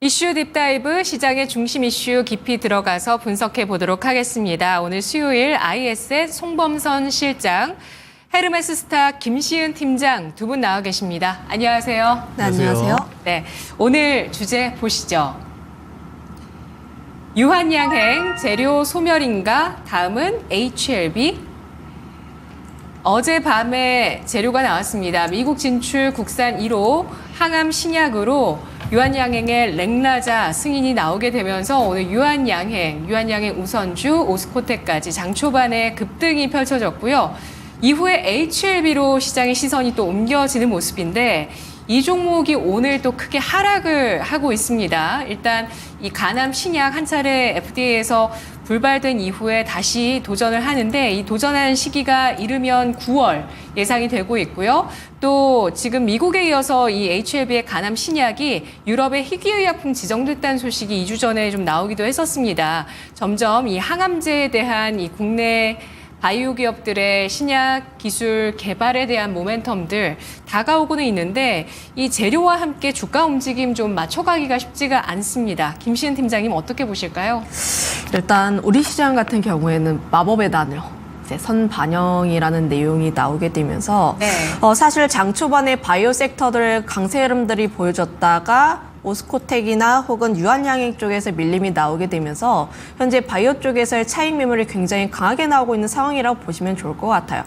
이슈 딥다이브 시장의 중심 이슈 깊이 들어가서 분석해 보도록 하겠습니다. 오늘 수요일 IS의 송범선 실장, 헤르메스 스타 김시은 팀장 두 분 나와 계십니다. 안녕하세요. 네, 안녕하세요. 네, 오늘 주제 보시죠. 유한양행 재료 소멸인가? 다음은 HLB. 어젯밤에 재료가 나왔습니다. 미국 진출 국산 1호 항암 신약으로 유한양행의 렉나자 승인이 나오게 되면서 오늘 유한양행 우선주, 오스코텍까지 장 초반에 급등이 펼쳐졌고요. 이후에 HLB로 시장의 시선이 또 옮겨지는 모습인데 이 종목이 오늘 또 크게 하락을 하고 있습니다. 일단 이 간암 신약 한 차례 FDA에서 불발된 이후에 다시 도전을 하는데 이 도전하는 시기가 이르면 9월 예상이 되고 있고요. 또 지금 미국에 이어서 이 HLB의 간암 신약이 유럽의 희귀의약품 지정됐다는 소식이 2주 전에 좀 나오기도 했었습니다. 점점 이 항암제에 대한 이 국내 바이오 기업들의 신약 기술 개발에 대한 모멘텀들 다가오고는 있는데 이 재료와 함께 주가 움직임 좀 맞춰가기가 쉽지가 않습니다. 김시은 팀장님 어떻게 보실까요? 일단 우리 시장 같은 경우에는 마법의 단어, 이제 선반영이라는 내용이 나오게 되면서 사실 장 초반에 바이오 섹터들 강세 흐름들이 보여졌다가 오스코텍이나 혹은 유한양행 쪽에서 밀림이 나오게 되면서 현재 바이오 쪽에서의 차익 매물이 굉장히 강하게 나오고 있는 상황이라고 보시면 좋을 것 같아요.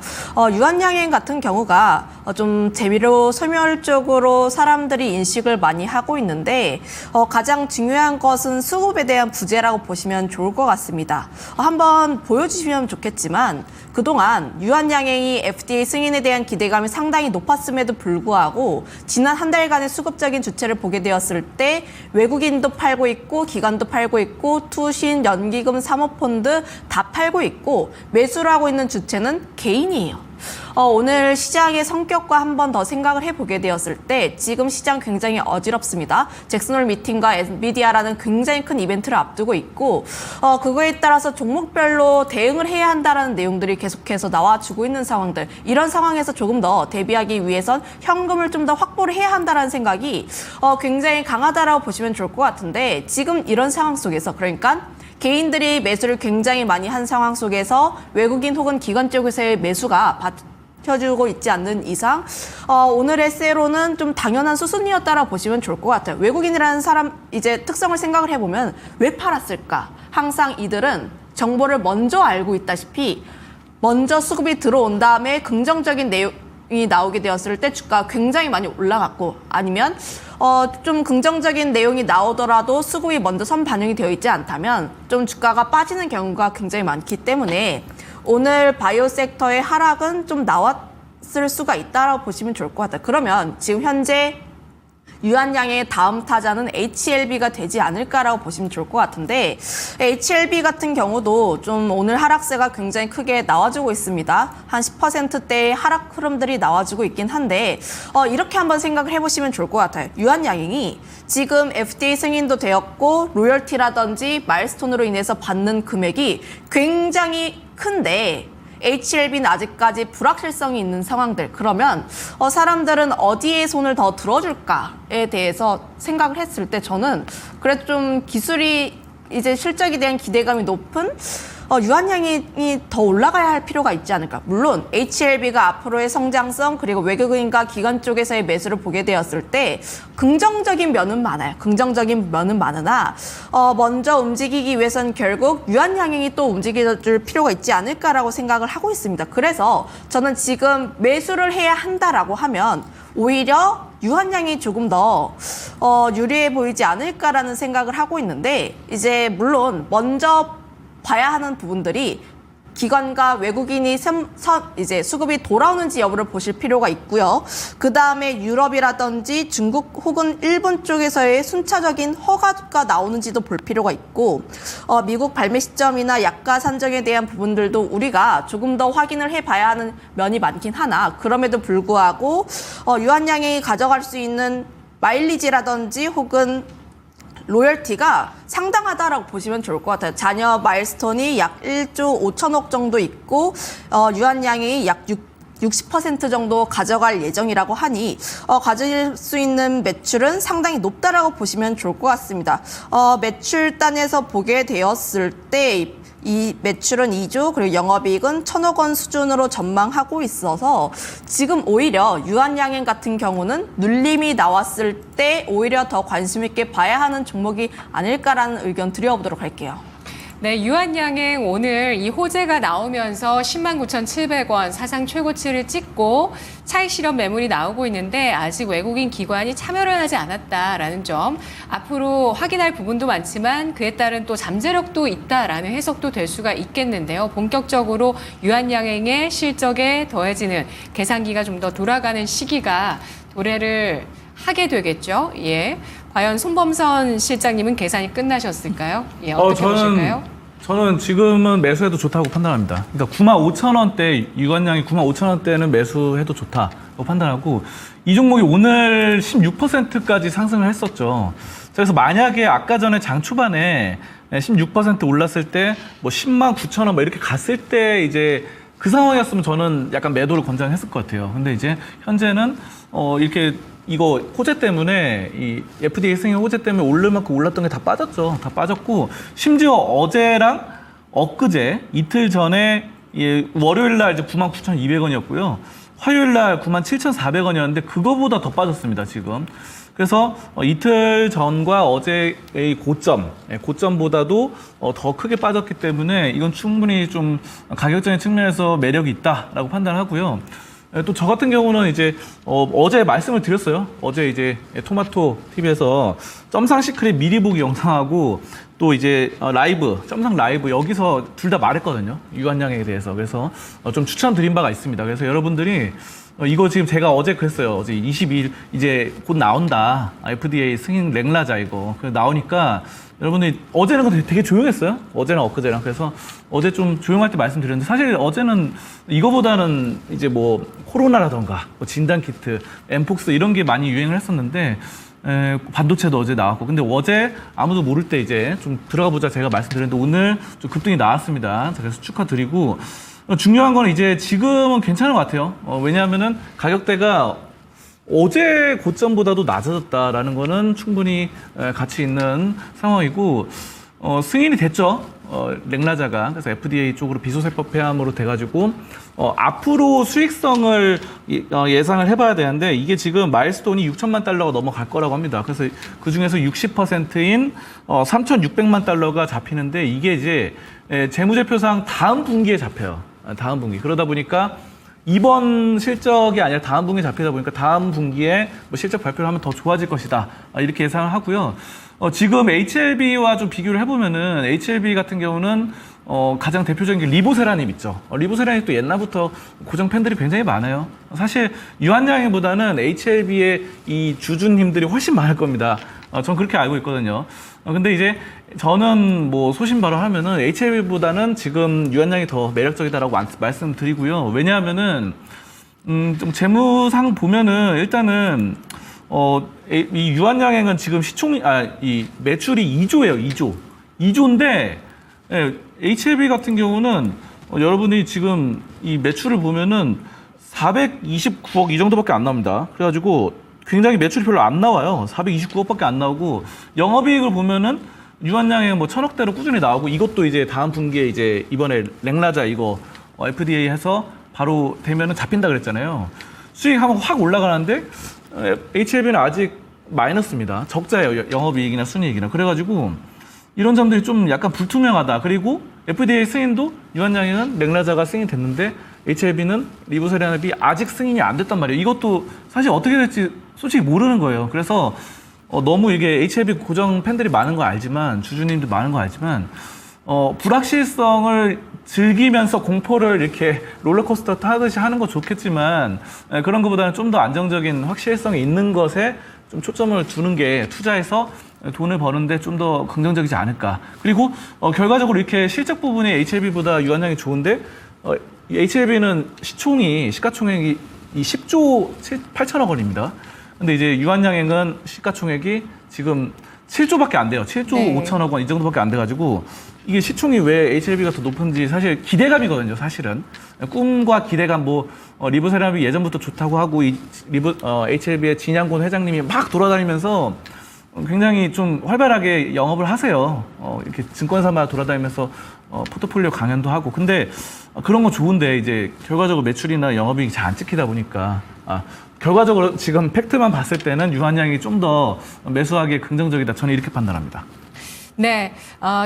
유한양행 같은 경우가 좀 재료 소멸 쪽으로 사람들이 인식을 많이 하고 있는데 가장 중요한 것은 수급에 대한 부재라고 보시면 좋을 것 같습니다. 한번 보여주시면 좋겠지만 그동안 유한양행이 FDA 승인에 대한 기대감이 상당히 높았음에도 불구하고 지난 한 달간의 수급적인 주체를 보게 되었을 때 외국인도 팔고 있고 기관도 팔고 있고 투신, 연기금, 사모펀드 다 팔고 있고 매수를 하고 있는 주체는 개인이에요. 오늘 시장의 성격과 한 번 더 생각을 해보게 되었을 때 지금 시장 굉장히 어지럽습니다. 잭슨홀 미팅과 엔비디아라는 굉장히 큰 이벤트를 앞두고 있고 그거에 따라서 종목별로 대응을 해야 한다는 내용들이 계속해서 나와주고 있는 상황들. 이런 상황에서 조금 더 대비하기 위해선 현금을 좀 더 확보를 해야 한다는 생각이 굉장히 강하다라고 보시면 좋을 것 같은데 지금 이런 상황 속에서 그러니까 개인들이 매수를 굉장히 많이 한 상황 속에서 외국인 혹은 기관 쪽에서의 매수가 받쳐주고 있지 않는 이상 오늘의 세로는 좀 당연한 수순이었다라고 보시면 좋을 것 같아요. 외국인이라는 사람 이제 특성을 생각을 해보면 왜 팔았을까? 항상 이들은 정보를 먼저 알고 있다시피 먼저 수급이 들어온 다음에 긍정적인 내용이 나오게 되었을 때 주가가 굉장히 많이 올라갔고 아니면 좀 긍정적인 내용이 나오더라도 수급이 먼저 선반영이 되어 있지 않다면 좀 주가가 빠지는 경우가 굉장히 많기 때문에 오늘 바이오 섹터의 하락은 좀 나왔을 수가 있다라고 보시면 좋을 것 같아요. 그러면 지금 현재 유한양의 다음 타자는 HLB가 되지 않을까라고 보시면 좋을 것 같은데 HLB 같은 경우도 좀 오늘 하락세가 굉장히 크게 나와주고 있습니다. 한 10%대의 하락 흐름들이 나와주고 있긴 한데 이렇게 한번 생각을 해보시면 좋을 것 같아요. 유한양행이 지금 FDA 승인도 되었고 로열티라든지 마일스톤으로 인해서 받는 금액이 굉장히 큰데 HLB는 아직까지 불확실성이 있는 상황들. 그러면 사람들은 어디에 손을 더 들어줄까에 대해서 생각을 했을 때 저는 그래도 좀 기술이 이제 실적에 대한 기대감이 높은 유한양이 더 올라가야 할 필요가 있지 않을까. 물론 HLB가 앞으로의 성장성 그리고 외국인과 기관 쪽에서의 매수를 보게 되었을 때 긍정적인 면은 많아요. 긍정적인 면은 많으나 먼저 움직이기 위해선 결국 유한양이 또 움직여줄 필요가 있지 않을까라고 생각을 하고 있습니다. 그래서 저는 지금 매수를 해야 한다라고 하면 오히려 유한양이 조금 더 유리해 보이지 않을까라는 생각을 하고 있는데 이제 물론 먼저 봐야 하는 부분들이 기관과 외국인이 이제 수급이 돌아오는지 여부를 보실 필요가 있고요. 그 다음에 유럽이라든지 중국 혹은 일본 쪽에서의 순차적인 허가가 나오는지도 볼 필요가 있고 미국 발매 시점이나 약가 산정에 대한 부분들도 우리가 조금 더 확인을 해봐야 하는 면이 많긴 하나 그럼에도 불구하고 유한양이 가져갈 수 있는 마일리지라든지 혹은 로열티가 상당하다라고 보시면 좋을 것 같아요. 잔여 마일스톤이 약 1조 5천억 정도 있고 유한양이 약 60% 정도 가져갈 예정이라고 하니 가질 수 있는 매출은 상당히 높다라고 보시면 좋을 것 같습니다. 매출단에서 보게 되었을 때 이 매출은 2조 그리고 영업이익은 1,000억 원 수준으로 전망하고 있어서 지금 오히려 유한양행 같은 경우는 눌림이 나왔을 때 오히려 더 관심 있게 봐야 하는 종목이 아닐까라는 의견 드려보도록 할게요. 네, 유한양행 오늘 이 호재가 나오면서 109,700원 사상 최고치를 찍고 차익 실현 매물이 나오고 있는데 아직 외국인 기관이 참여를 하지 않았다라는 점, 앞으로 확인할 부분도 많지만 그에 따른 또 잠재력도 있다라는 해석도 될 수가 있겠는데요. 본격적으로 유한양행의 실적에 더해지는 계산기가 좀 더 돌아가는 시기가 도래를 하게 되겠죠. 예. 과연 손범선 실장님은 계산이 끝나셨을까요? 예, 어떻게 보실까요? 저는 지금은 매수해도 좋다고 판단합니다. 그러니까 95,000원대, 유한양이 95,000원대는 매수해도 좋다고 판단하고, 이 종목이 오늘 16%까지 상승을 했었죠. 그래서 만약에 아까 전에 장 초반에 16% 올랐을 때 뭐 109,000원 뭐 이렇게 갔을 때 이제 그 상황이었으면 저는 약간 매도를 권장했을 것 같아요. 근데 이제 현재는 이렇게 이거 호재 때문에 이 FDA 승인 호재 때문에 오를 만큼 올랐던 게 다 빠졌죠. 다 빠졌고 심지어 어제랑 엊그제 이틀 전에 월요일 날 이제 99,200원이었고요. 화요일 날 97,400원이었는데 그거보다 더 빠졌습니다, 지금. 그래서 이틀 전과 어제의 고점보다도 더 크게 빠졌기 때문에 이건 충분히 좀 가격적인 측면에서 매력이 있다라고 판단하고요. 또 저 같은 경우는 이제 어제 말씀을 드렸어요. 어제 이제 토마토 TV에서 점상 시크릿 미리 보기 영상하고 또 이제 라이브, 점상 라이브 여기서 둘 다 말했거든요. 유한양에 대해서. 그래서 좀 추천드린 바가 있습니다. 그래서 여러분들이 이거 지금 제가 어제 그랬어요. 어제 22일 이제 곧 나온다. FDA 승인 랭라자 이거. 그래서 나오니까 여러분들이 어제는 되게 조용했어요. 어제랑 엊그제랑. 그래서 어제 좀 조용할 때 말씀드렸는데 사실 어제는 이거보다는 이제 뭐 코로나라던가 뭐 진단키트, 엠폭스 이런 게 많이 유행을 했었는데 반도체도 어제 나왔고 근데 어제 아무도 모를 때 이제 좀 들어가 보자 제가 말씀드렸는데 오늘 좀 급등이 나왔습니다. 그래서 축하드리고 중요한 건 이제 지금은 괜찮은 것 같아요. 왜냐하면은 가격대가 어제 고점보다도 낮아졌다라는 거는 충분히 가치 있는 상황이고 승인이 됐죠. 랭라자가. 그래서 FDA 쪽으로 비소세법 폐암으로 돼가지고 앞으로 수익성을 예상을 해봐야 되는데 이게 지금 마일스톤이 6천만 달러가 넘어갈 거라고 합니다. 그래서 그 중에서 60%인 3,600만 달러가 잡히는데 이게 이제 재무제표상 다음 분기에 잡혀요. 다음 분기. 그러다 보니까 이번 실적이 아니라 다음 분기에 잡히다 보니까 다음 분기에 뭐 실적 발표를 하면 더 좋아질 것이다. 이렇게 예상을 하고요. 지금 HLB와 좀 비교를 해보면은 HLB 같은 경우는 가장 대표적인 게 리보세라닙 있죠. 리보세라닙 또 옛날부터 고정 팬들이 굉장히 많아요. 사실 유한양행보다는 HLB의 이 주주님들이 훨씬 많을 겁니다. 전 그렇게 알고 있거든요. 근데 이제 저는 뭐 소신발언 하면은 HLB보다는 지금 유한양이 더 매력적이다라고 말씀드리고요. 왜냐하면은 좀 재무상 보면은 일단은 이 유한양행은 지금 이 매출이 2조예요. 2조인데 HLB 같은 경우는 여러분이 지금 이 매출을 보면은 429억 이 정도밖에 안 나옵니다. 그래가지고 굉장히 매출이 별로 안 나와요. 429억밖에 안 나오고 영업이익을 보면은 유한양행 뭐 1,000억대로 꾸준히 나오고 이것도 이제 다음 분기에 이제 이번에 랭라자 이거 FDA 해서 바로 되면은 잡힌다 그랬잖아요. 수익 한번 확 올라가는데 HLB는 아직 마이너스입니다. 적자예요. 영업이익이나 순이익이나. 그래가지고 이런 점들이 좀 약간 불투명하다. 그리고 FDA 승인도 유한양행은 랭라자가 승인이 됐는데 HLB는 리보세라닙이 아직 승인이 안 됐단 말이에요. 이것도 사실 어떻게 될지 솔직히 모르는 거예요. 그래서 너무 이게 HLB 고정 팬들이 많은 거 알지만 주주님도 많은 거 알지만 불확실성을 즐기면서 공포를 이렇게 롤러코스터 타듯이 하는 거 좋겠지만 그런 것보다는 좀 더 안정적인 확실성이 있는 것에 좀 초점을 두는 게 투자해서 돈을 버는데 좀 더 긍정적이지 않을까. 그리고 결과적으로 이렇게 실적 부분이 HLB보다 유한양이 좋은데 HLB는 시가총액이 10조 8천억 원입니다. 근데 이제 유한양행은 시가총액이 지금 7조밖에 안 돼요. 7조 네. 5천억 원 이 정도밖에 안 돼가지고 이게 시총이 왜 HLB가 더 높은지 사실 기대감이거든요, 사실은. 꿈과 기대감, 리브세라믹이 예전부터 좋다고 하고, HLB의 진양곤 회장님이 막 돌아다니면서 굉장히 좀 활발하게 영업을 하세요. 이렇게 증권사마다 돌아다니면서 포트폴리오 강연도 하고. 근데 그런 거 좋은데 이제 결과적으로 매출이나 영업이익이 잘 안 찍히다 보니까 결과적으로 지금 팩트만 봤을 때는 유한양이 좀 더 매수하기에 긍정적이다. 저는 이렇게 판단합니다. 네,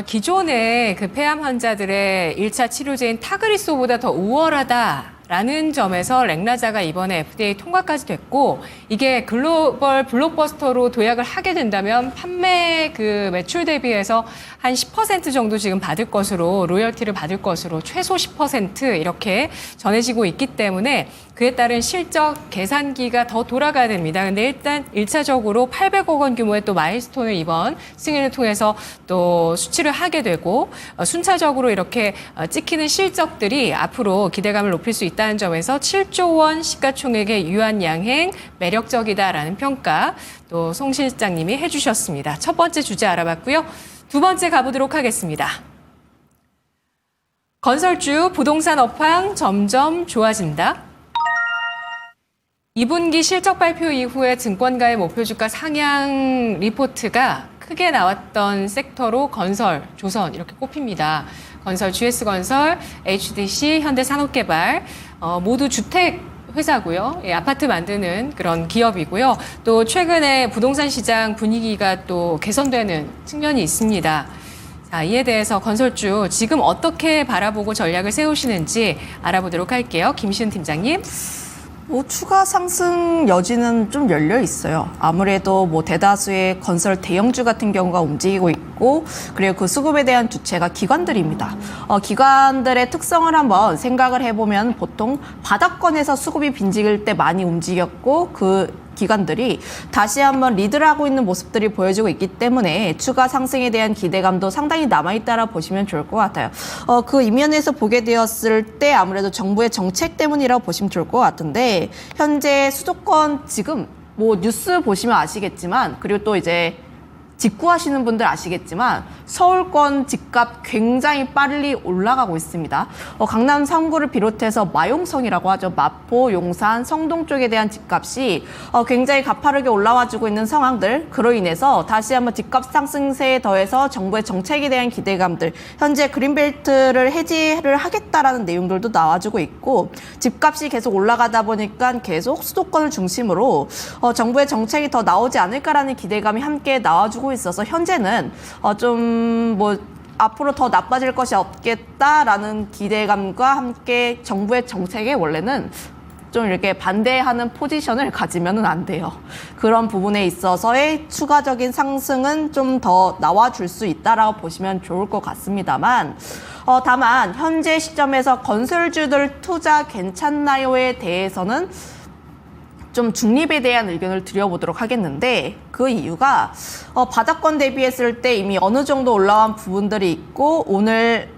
기존의 그 폐암 환자들의 1차 치료제인 타그리소보다 더 우월하다라는 점에서 렉나자가 이번에 FDA 통과까지 됐고, 이게 글로벌 블록버스터로 도약을 하게 된다면 판매 그 매출 대비해서 한 10% 정도 지금 받을 것으로, 로열티를 받을 것으로 최소 10% 이렇게 전해지고 있기 때문에 그에 따른 실적 계산기가 더 돌아가야 됩니다. 근데 일단 1차적으로 800억 원 규모의 또 마일스톤을 이번 승인을 통해서 또 수치를 하게 되고, 순차적으로 이렇게 찍히는 실적들이 앞으로 기대감을 높일 수 있다는 점에서 7조 원 시가총액의 유한양행 매력적이다라는 평가 또 송 실장님이 해주셨습니다. 첫 번째 주제 알아봤고요. 두 번째 가보도록 하겠습니다. 건설주 부동산 업황 점점 좋아진다. 2분기 실적 발표 이후에 증권가의 목표 주가 상향 리포트가 크게 나왔던 섹터로 건설, 조선 이렇게 꼽힙니다. 건설, GS건설, HDC, 현대산업개발 모두 주택 회사고요. 예, 아파트 만드는 그런 기업이고요. 또 최근에 부동산 시장 분위기가 또 개선되는 측면이 있습니다. 자, 이에 대해서 건설주 지금 어떻게 바라보고 전략을 세우시는지 알아보도록 할게요. 김시은 팀장님. 추가 상승 여지는 좀 열려 있어요. 아무래도 대다수의 건설 대형주 같은 경우가 움직이고 있고, 그리고 그 수급에 대한 주체가 기관들입니다. 기관들의 특성을 한번 생각을 해보면 보통 바닥권에서 수급이 빈집일 때 많이 움직였고, 그 기관들이 다시 한번 리드를 하고 있는 모습들이 보여지고 있기 때문에 추가 상승에 대한 기대감도 상당히 남아있다라 보시면 좋을 것 같아요. 그 이면에서 보게 되었을 때 아무래도 정부의 정책 때문이라고 보시면 좋을 것 같은데, 현재 수도권 지금 뉴스 보시면 아시겠지만, 그리고 또 이제 직구하시는 분들 아시겠지만 서울권 집값 굉장히 빨리 올라가고 있습니다. 강남 3구를 비롯해서 마용성이라고 하죠. 마포, 용산, 성동 쪽에 대한 집값이 굉장히 가파르게 올라와주고 있는 상황들, 그로 인해서 다시 한번 집값 상승세에 더해서 정부의 정책에 대한 기대감들, 현재 그린벨트를 해지를 하겠다라는 내용들도 나와주고 있고, 집값이 계속 올라가다 보니까 계속 수도권을 중심으로 정부의 정책이 더 나오지 않을까라는 기대감이 함께 나와주고 있어서 현재는 앞으로 더 나빠질 것이 없겠다라는 기대감과 함께 정부의 정책에 원래는 좀 이렇게 반대하는 포지션을 가지면은 안 돼요. 그런 부분에 있어서의 추가적인 상승은 좀 더 나와줄 수 있다라고 보시면 좋을 것 같습니다만, 다만 현재 시점에서 건설주들 투자 괜찮나요에 대해서는 좀 중립에 대한 의견을 드려보도록 하겠는데, 그 이유가 바닥권 대비했을 때 이미 어느 정도 올라온 부분들이 있고, 오늘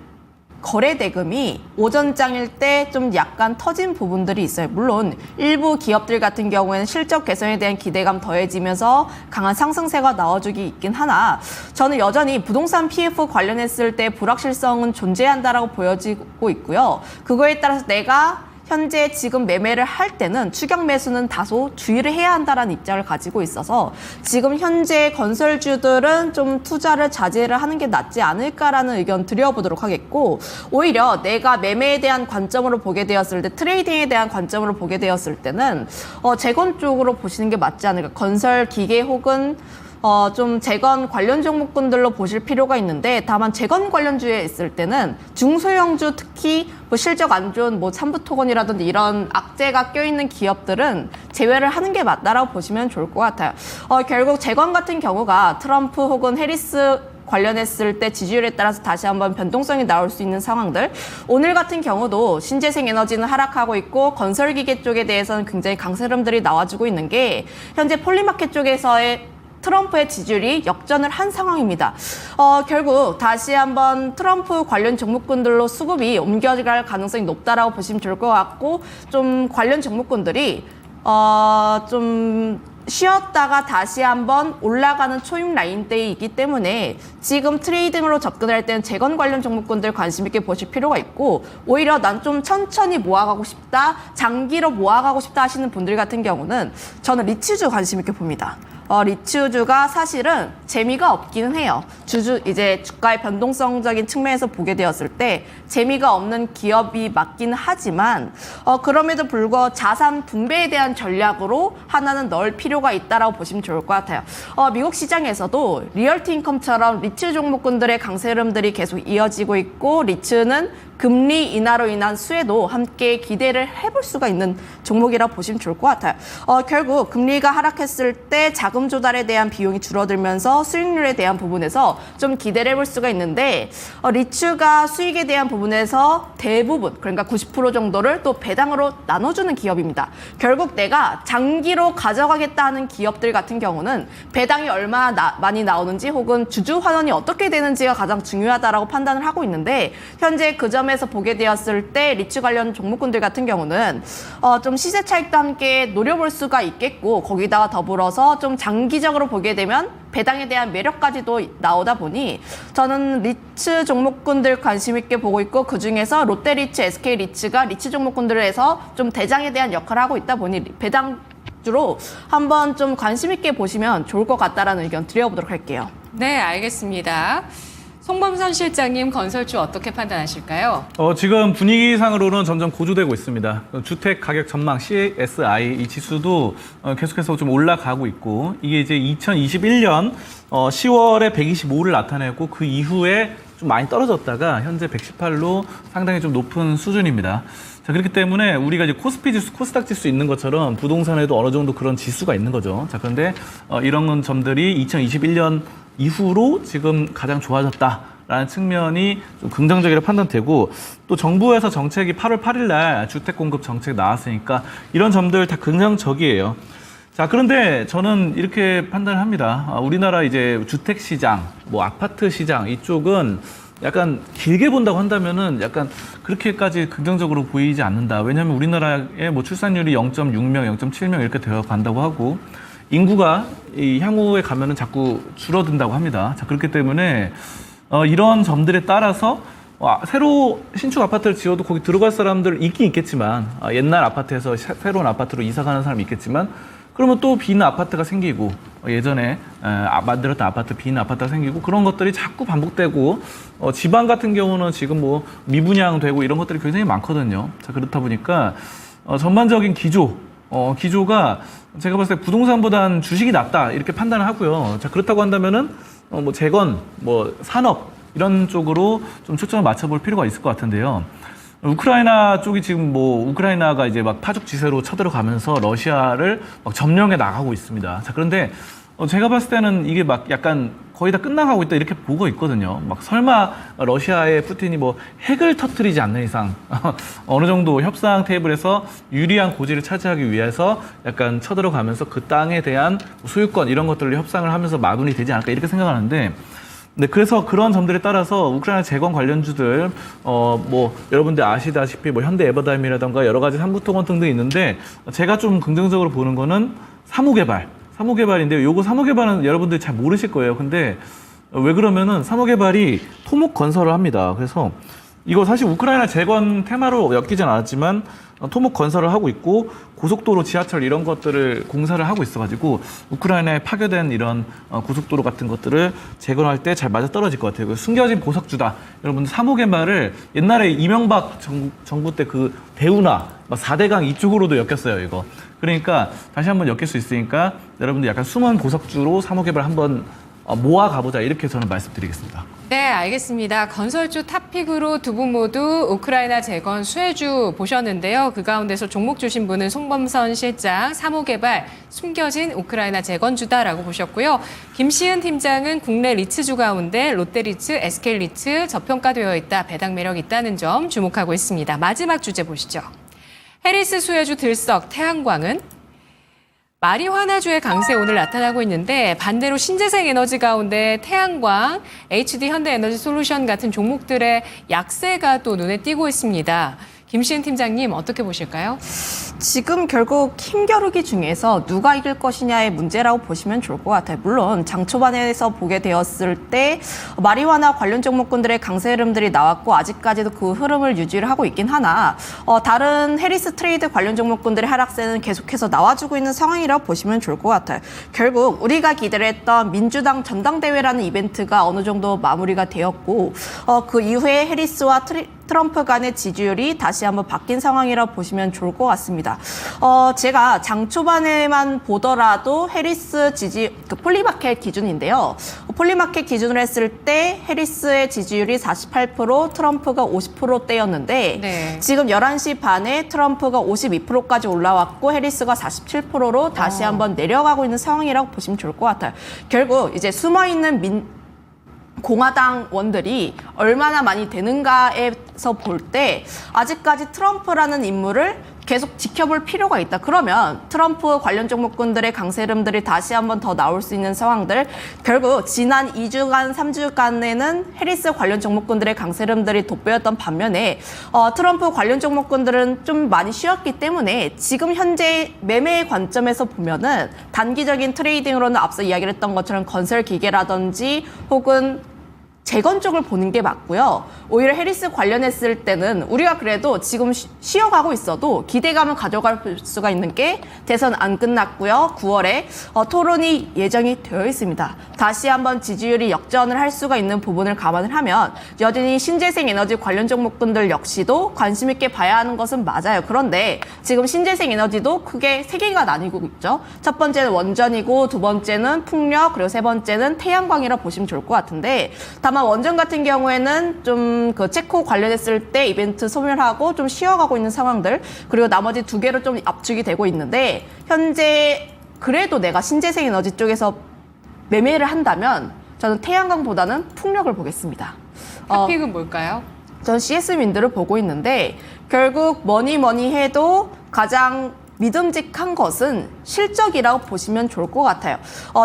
거래 대금이 오전장일 때 좀 약간 터진 부분들이 있어요. 물론 일부 기업들 같은 경우에는 실적 개선에 대한 기대감 더해지면서 강한 상승세가 나와주기 있긴 하나, 저는 여전히 부동산 PF 관련했을 때 불확실성은 존재한다라고 보여지고 있고요. 그거에 따라서 내가 현재 지금 매매를 할 때는 추격 매수는 다소 주의를 해야 한다는 입장을 가지고 있어서 지금 현재 건설주들은 좀 투자를 자제를 하는 게 낫지 않을까라는 의견 드려보도록 하겠고, 오히려 내가 매매에 대한 관점으로 보게 되었을 때, 트레이딩에 대한 관점으로 보게 되었을 때는 재건 쪽으로 보시는 게 맞지 않을까. 건설 기계 혹은 좀 재건 관련 종목군들로 보실 필요가 있는데, 다만 재건 관련주에 있을 때는 중소형주, 특히 실적 안 좋은 삼부토건이라든지 이런 악재가 껴있는 기업들은 제외를 하는 게 맞다라고 보시면 좋을 것 같아요. 결국 재건 같은 경우가 트럼프 혹은 해리스 관련했을 때 지지율에 따라서 다시 한번 변동성이 나올 수 있는 상황들, 오늘 같은 경우도 신재생 에너지는 하락하고 있고 건설기계 쪽에 대해서는 굉장히 강세 흐름들이 나와주고 있는 게, 현재 폴리마켓 쪽에서의 트럼프의 지지율이 역전을 한 상황입니다. 결국 다시 한번 트럼프 관련 종목군들로 수급이 옮겨갈 가능성이 높다라고 보시면 좋을 것 같고, 좀 관련 종목군들이 좀 쉬었다가 다시 한번 올라가는 초임 라인대에 있기 때문에 지금 트레이딩으로 접근할 때는 재건 관련 종목군들 관심 있게 보실 필요가 있고, 오히려 난 좀 천천히 모아가고 싶다, 장기로 모아가고 싶다 하시는 분들 같은 경우는 저는 리츠주 관심 있게 봅니다. 리츠주가 사실은 재미가 없기는 해요. 이제 주가의 변동성적인 측면에서 보게 되었을 때 재미가 없는 기업이 맞기는 하지만, 그럼에도 불구하고 자산 분배에 대한 전략으로 하나는 넣을 필요가 있다라고 보시면 좋을 것 같아요. 미국 시장에서도 리얼티 인컴처럼 리츠 종목군들의 강세 흐름들이 계속 이어지고 있고, 리츠는 금리 인하로 인한 수혜도 함께 기대를 해볼 수가 있는 종목이라고 보시면 좋을 것 같아요. 결국 금리가 하락했을 때 자금 조달에 대한 비용이 줄어들면서 수익률에 대한 부분에서 좀 기대를 해볼 수가 있는데, 리츠가 수익에 대한 부분에서 대부분, 그러니까 90% 정도를 또 배당으로 나눠주는 기업입니다. 결국 내가 장기로 가져가겠다 하는 기업들 같은 경우는 배당이 얼마나 많이 나오는지 혹은 주주 환원이 어떻게 되는지가 가장 중요하다라고 판단을 하고 있는데, 현재 그 점에서 보게 되었을 때 리츠 관련 종목군들 같은 경우는 좀 시세 차익도 함께 노려볼 수가 있겠고, 거기다가 더불어서 좀 장기적으로 보게 되면 배당에 대한 매력까지도 나오다 보니 저는 리츠 종목군들 관심 있게 보고 있고, 그중에서 롯데리츠, SK리츠가 리츠 종목군들에서 좀 대장에 대한 역할을 하고 있다 보니 배당주로 한번 좀 관심 있게 보시면 좋을 것 같다라는 의견 드려보도록 할게요. 네, 알겠습니다. 송범선 실장님, 건설주 어떻게 판단하실까요? 지금 분위기상으로는 점점 고조되고 있습니다. 주택 가격 전망 CSI 이 지수도 계속해서 좀 올라가고 있고, 이게 이제 2021년 10월에 125를 나타내고 그 이후에 좀 많이 떨어졌다가 현재 118로 상당히 좀 높은 수준입니다. 자, 그렇기 때문에 우리가 이제 코스피 지수, 코스닥 지수 있는 것처럼 부동산에도 어느 정도 그런 지수가 있는 거죠. 자, 그런데 이런 점들이 2021년 이후로 지금 가장 좋아졌다라는 측면이 좀 긍정적이라 판단되고, 또 정부에서 정책이 8월 8일 날 주택 공급 정책 나왔으니까 이런 점들 다 긍정적이에요. 자, 그런데 저는 이렇게 판단을 합니다. 우리나라 이제 주택 시장, 뭐 아파트 시장 이쪽은 약간 길게 본다고 한다면은 약간 그렇게까지 긍정적으로 보이지 않는다. 왜냐하면 우리나라의 뭐 출산율이 0.6명, 0.7명 이렇게 되어 간다고 하고, 인구가 이 향후에 가면은 자꾸 줄어든다고 합니다. 자, 그렇기 때문에 이런 점들에 따라서 새로 신축 아파트를 지어도 거기 들어갈 사람들 있긴 있겠지만, 옛날 아파트에서 새로운 아파트로 이사 가는 사람이 있겠지만, 그러면 또 빈 아파트가 생기고, 예전에 만들었던 아파트, 빈 아파트가 생기고, 그런 것들이 자꾸 반복되고, 지방 같은 경우는 지금 뭐 미분양되고 이런 것들이 굉장히 많거든요. 자, 그렇다 보니까 전반적인 기조가 제가 봤을 때 부동산보다는 주식이 낫다 이렇게 판단을 하고요. 자, 그렇다고 한다면은 뭐 재건, 뭐 산업 이런 쪽으로 좀 초점을 맞춰볼 필요가 있을 것 같은데요. 우크라이나 쪽이 지금 뭐 우크라이나가 이제 막 파죽지세로 쳐들어가면서 러시아를 막 점령해 나가고 있습니다. 자, 그런데 제가 봤을 때는 이게 막 약간 거의 다 끝나가고 있다 이렇게 보고 있거든요. 막 설마 러시아의 푸틴이 뭐 핵을 터뜨리지 않는 이상 어느 정도 협상 테이블에서 유리한 고지를 차지하기 위해서 약간 쳐들어가면서 그 땅에 대한 소유권 이런 것들을 협상을 하면서 마무리 되지 않을까 이렇게 생각하는데, 네, 그래서 그런 점들에 따라서 우크라이나 재건 관련주들 뭐 여러분들 아시다시피 뭐 현대 에버다임이라던가 여러 가지 삼부토건 등등 있는데, 제가 좀 긍정적으로 보는 거는 사무개발인데요. 요거 사무개발은 여러분들이 잘 모르실 거예요. 근데 왜 그러면은 사무개발이 토목건설을 합니다. 그래서 이거 사실 우크라이나 재건 테마로 엮이진 않았지만 토목건설을 하고 있고, 고속도로, 지하철 이런 것들을 공사를 하고 있어가지고 우크라이나에 파괴된 이런 고속도로 같은 것들을 재건할 때 잘 맞아떨어질 것 같아요. 숨겨진 보석주다. 여러분들 사무개발을 옛날에 이명박 정부 때 그 대우나 4대강 이쪽으로도 엮였어요, 이거. 그러니까 다시 한번 엮일 수 있으니까 여러분들 약간 숨은 보석주로 사무개발 한번 모아 가보자 이렇게 저는 말씀드리겠습니다. 네, 알겠습니다. 건설주 탑픽으로 두 분 모두 우크라이나 재건 수혜주 보셨는데요. 그 가운데서 종목 주신 분은 송범선 실장, 사무개발, 숨겨진 우크라이나 재건주다라고 보셨고요. 김시은 팀장은 국내 리츠주 가운데 롯데리츠, SK리츠 저평가되어 있다, 배당 매력 있다는 점 주목하고 있습니다. 마지막 주제 보시죠. 해리스 수혜주 들썩, 태양광은 마리화나주의 강세 오늘 나타나고 있는데, 반대로 신재생 에너지 가운데 태양광, HD 현대에너지 솔루션 같은 종목들의 약세가 또 눈에 띄고 있습니다. 김시은 팀장님 어떻게 보실까요? 지금 결국 힘겨루기 중에서 누가 이길 것이냐의 문제라고 보시면 좋을 것 같아요. 물론 장 초반에서 보게 되었을 때 마리화나 관련 종목군들의 강세 흐름들이 나왔고 아직까지도 그 흐름을 유지를 하고 있긴 하나 다른 해리스 트레이드 관련 종목군들의 하락세는 계속해서 나와주고 있는 상황이라고 보시면 좋을 것 같아요. 결국 우리가 기대를 했던 민주당 전당대회라는 이벤트가 어느 정도 마무리가 되었고 그 이후에 해리스와 트럼프 간의 지지율이 다시 한번 바뀐 상황이라고 보시면 좋을 것 같습니다. 제가 장 초반에만 보더라도 해리스 그 폴리마켓 기준인데요. 폴리마켓 기준으로 했을 때 해리스의 지지율이 48%, 트럼프가 50%대였는데 네. 지금 11시 반에 트럼프가 52%까지 올라왔고 해리스가 47%로 다시 한번 내려가고 있는 상황이라고 보시면 좋을 것 같아요. 결국 이제 숨어있는 공화당원들이 얼마나 많이 되는가에서 볼 때 아직까지 트럼프라는 인물을 계속 지켜볼 필요가 있다. 그러면 트럼프 관련 종목군들의 강세 흐름들이 다시 한번 더 나올 수 있는 상황들, 결국 지난 2주간, 3주간에는 해리스 관련 종목군들의 강세 흐름들이 돋보였던 반면에 트럼프 관련 종목군들은 좀 많이 쉬었기 때문에 지금 현재 매매의 관점에서 보면은 단기적인 트레이딩으로는 앞서 이야기를 했던 것처럼 건설 기계라든지 혹은 재건 쪽을 보는 게 맞고요. 오히려 해리스 관련했을 때는 우리가 그래도 지금 쉬어가고 있어도 기대감을 가져갈 수가 있는 게 대선 안 끝났고요. 9월에 토론이 예정이 되어 있습니다. 다시 한번 지지율이 역전을 할 수가 있는 부분을 감안을 하면 여전히 신재생 에너지 관련 종목군들 역시도 관심 있게 봐야 하는 것은 맞아요. 그런데 지금 신재생 에너지도 크게 세 개가 나뉘고 있죠. 첫 번째는 원전이고 두 번째는 풍력 그리고 세 번째는 태양광이라 보시면 좋을 것 같은데 다만 원전 같은 경우에는 좀 그 체코 관련했을 때 이벤트 소멸하고 좀 쉬어가고 있는 상황들 그리고 나머지 두 개로 좀 압축이 되고 있는데 현재 그래도 내가 신재생 에너지 쪽에서 매매를 한다면 저는 태양광보다는 풍력을 보겠습니다. 탑픽은 뭘까요? 전 CS 윈드를 보고 있는데 결국 뭐니 해도 가장 믿음직한 것은 실적이라고 보시면 좋을 것 같아요.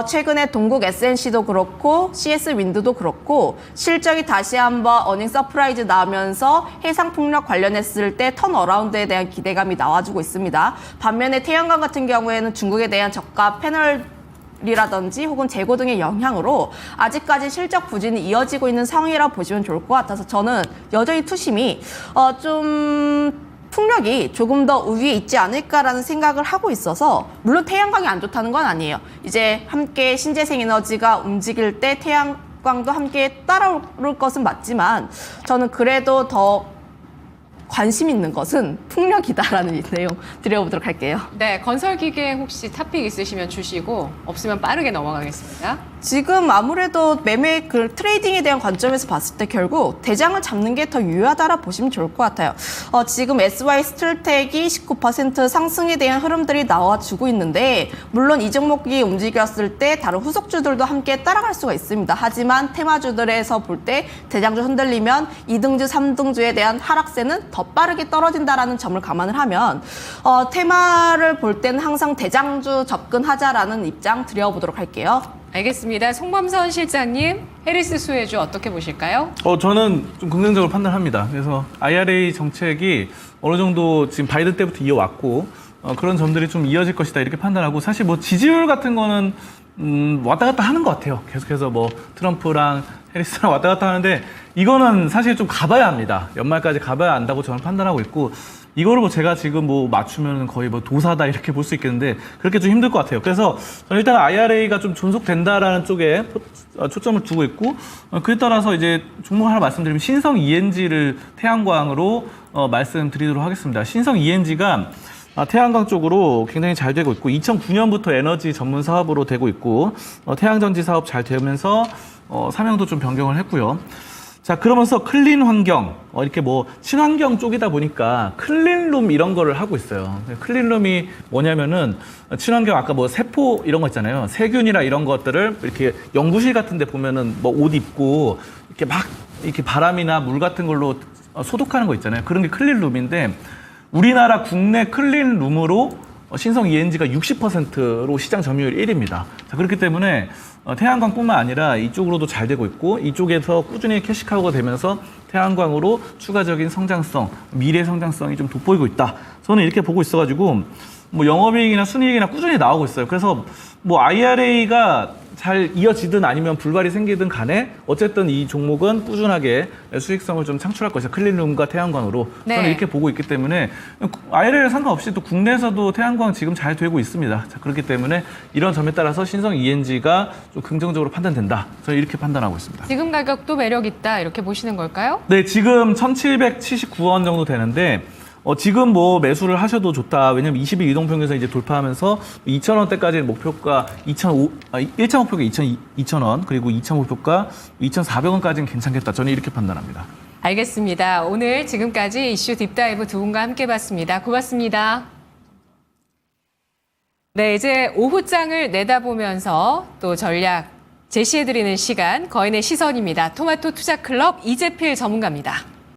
최근에 동국 SNC도 그렇고 CS 윈드도 그렇고 실적이 다시 한번 어닝 서프라이즈 나오면서 해상풍력 관련했을 때 턴어라운드에 대한 기대감이 나와주고 있습니다. 반면에 태양광 같은 경우에는 중국에 대한 저가 패널이라든지 혹은 재고 등의 영향으로 아직까지 실적 부진이 이어지고 있는 상황이라고 보시면 좋을 것 같아서 저는 여전히 투심이 풍력이 조금 더 우위에 있지 않을까라는 생각을 하고 있어서 물론 태양광이 안 좋다는 건 아니에요. 이제 함께 신재생 에너지가 움직일 때 태양광도 함께 따라올 것은 맞지만 저는 그래도 더 관심 있는 것은 풍력이다라는 내용 드려보도록 할게요. 네, 건설기계 혹시 탑픽 있으시면 주시고 없으면 빠르게 넘어가겠습니다. 지금 아무래도 매매 트레이딩에 대한 관점에서 봤을 때 결국 대장을 잡는 게 더 유효하다라 보시면 좋을 것 같아요. 지금 SY 스틸텍이 19% 상승에 대한 흐름들이 나와주고 있는데 물론 이 종목이 움직였을 때 다른 후속주들도 함께 따라갈 수가 있습니다. 하지만 테마주들에서 볼 때 대장주 흔들리면 2등주, 3등주에 대한 하락세는 더 빠르게 떨어진다라는 점을 감안을 하면 테마를 볼 때는 항상 대장주 접근하자라는 입장 드려보도록 할게요. 알겠습니다. 송범선 실장님, 해리스 수혜주 어떻게 보실까요? 저는 좀 긍정적으로 판단합니다. 그래서 IRA 정책이 어느 정도 지금 바이든 때부터 이어왔고 그런 점들이 좀 이어질 것이다 이렇게 판단하고 사실 뭐 지지율 같은 거는 왔다 갔다 하는 것 같아요. 계속해서 뭐 트럼프랑 해리스랑 왔다 갔다 하는데 이거는 사실 좀 가봐야 합니다. 연말까지 가봐야 한다고 저는 판단하고 있고 이거를 뭐 제가 지금 뭐 맞추면 거의 뭐 도사다 이렇게 볼 수 있겠는데 그렇게 좀 힘들 것 같아요. 그래서 저는 일단 IRA가 좀 존속된다라는 쪽에 초점을 두고 있고 그에 따라서 이제 종목 하나 말씀드리면 신성 ENG를 태양광으로 말씀드리도록 하겠습니다. 신성 ENG가 태양광 쪽으로 굉장히 잘 되고 있고 2009년부터 에너지 전문 사업으로 되고 있고 태양전지 사업 잘 되면서 사명도 좀 변경을 했고요. 자, 그러면서 클린 환경, 이렇게 뭐 친환경 쪽이다 보니까 클린룸 이런 거를 하고 있어요. 클린룸이 뭐냐면은 친환경 아까 뭐 세포 이런 거 있잖아요. 세균이나 이런 것들을 이렇게 연구실 같은 데 보면은 뭐 옷 입고 이렇게 막 이렇게 바람이나 물 같은 걸로 소독하는 거 있잖아요. 그런 게 클린룸인데 우리나라 국내 클린룸으로 신성 ENG가 60%로 시장 점유율 1위입니다. 자, 그렇기 때문에 태양광뿐만 아니라 이쪽으로도 잘 되고 있고 이쪽에서 꾸준히 캐시카우가 되면서 태양광으로 추가적인 성장성, 미래 성장성이 좀 돋보이고 있다. 저는 이렇게 보고 있어가지고 뭐 영업이익이나 순이익이나 꾸준히 나오고 있어요. 그래서 뭐 IRA가 잘 이어지든 아니면 불발이 생기든 간에 어쨌든 이 종목은 꾸준하게 수익성을 좀 창출할 것이다. 클린룸과 태양광으로 네. 저는 이렇게 보고 있기 때문에 IRA를 상관없이 또 국내에서도 태양광 지금 잘 되고 있습니다. 자, 그렇기 때문에 이런 점에 따라서 신성 ENG가 좀 긍정적으로 판단된다. 저는 이렇게 판단하고 있습니다. 지금 가격도 매력 있다 이렇게 보시는 걸까요? 네, 지금 1,779원 정도 되는데 지금 뭐 매수를 하셔도 좋다. 왜냐면 20일 이동평균선 이제 돌파하면서 2,000원대까지 목표가 1차 목표가 2,000원, 그리고 2차 목표가 2,400원까지는 괜찮겠다. 저는 이렇게 판단합니다. 알겠습니다. 오늘 지금까지 이슈 딥다이브 두 분과 함께 봤습니다. 고맙습니다. 네, 이제 오후장을 내다보면서 또 전략 제시해드리는 시간, 거인의 시선입니다. 토마토 투자클럽 이재필 전문가입니다.